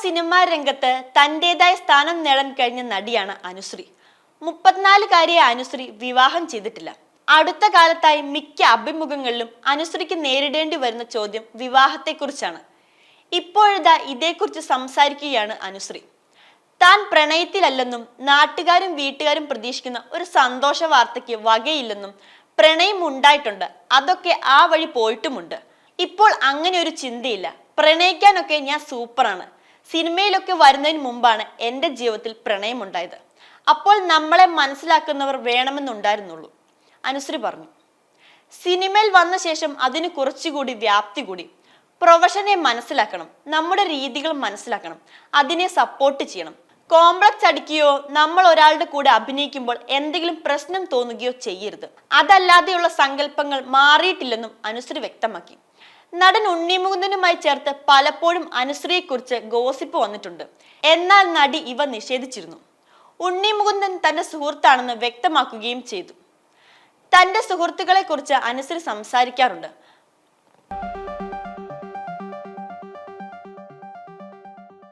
Cinema രംഗത്ത് തന്റേതായ സ്ഥാനം നേടാൻ കഴിഞ്ഞ നടിയാണ് അനുശ്രീ. 34-കാരിയെ അനുശ്രീ വിവാഹം ചെയ്തിട്ടില്ല. അടുത്ത കാലത്തായി മിക്ക അഭിമുഖങ്ങളിലും അനുശ്രീക്ക് നേരിടേണ്ടി വരുന്ന ചോദ്യം വിവാഹത്തെക്കുറിച്ചാണ്. ഇപ്പോഴിതാ ഇതേക്കുറിച്ച് സംസാരിക്കുകയാണ് അനുശ്രീ. താൻ പ്രണയത്തിലല്ലെന്നും നാട്ടുകാരും വീട്ടുകാരും പ്രതീക്ഷിക്കുന്ന ഒരു സന്തോഷ വാർത്തയ്ക്ക് വകയില്ലെന്നും പ്രണയം ഉണ്ടായിട്ടുണ്ട്, അതൊക്കെ ആ വഴി പോയിട്ടുമുണ്ട്. ഇപ്പോൾ അങ്ങനെ ഒരു ചിന്തയില്ല. പ്രണയിക്കാനൊക്കെ ഞാൻ സൂപ്പറാണ്. സിനിമയിലൊക്കെ വരുന്നതിന് മുമ്പാണ് എൻ്റെ ജീവിതത്തിൽ പ്രണയമുണ്ടായത്. അപ്പോൾ നമ്മളെ മനസ്സിലാക്കുന്നവർ വേണമെന്നുണ്ടായിരുന്നുള്ളൂ, അനുശ്രീ പറഞ്ഞു. സിനിമയിൽ വന്ന ശേഷം അതിന് കുറച്ചുകൂടി വ്യാപ്തി കൂടി. പ്രൊഫഷനെ മനസ്സിലാക്കണം, നമ്മുടെ രീതികൾ മനസ്സിലാക്കണം, അതിനെ സപ്പോർട്ട് ചെയ്യണം. കോംപ്ലക്സ് അടിക്കുകയോ നമ്മൾ ഒരാളുടെ കൂടെ അഭിനയിക്കുമ്പോൾ എന്തെങ്കിലും പ്രശ്നം തോന്നുകയോ ചെയ്യരുത്. അതല്ലാതെയുള്ള സങ്കല്പങ്ങൾ മാറിയിട്ടില്ലെന്നും അനുശ്രീ വ്യക്തമാക്കി. നടൻ ഉണ്ണി മുകുന്ദനുമായി ചേർത്ത് പലപ്പോഴും അനുശ്രീയെക്കുറിച്ച് ഗോസിപ്പ് വന്നിട്ടുണ്ട്. എന്നാൽ നടി ഇവ നിഷേധിച്ചിരുന്നു. ഉണ്ണി മുകുന്ദൻ തന്റെ സുഹൃത്താണെന്ന് വ്യക്തമാക്കുകയും ചെയ്തു. തന്റെ സുഹൃത്തുക്കളെ കുറിച്ച് അനുശ്രീ സംസാരിക്കാറുണ്ട്.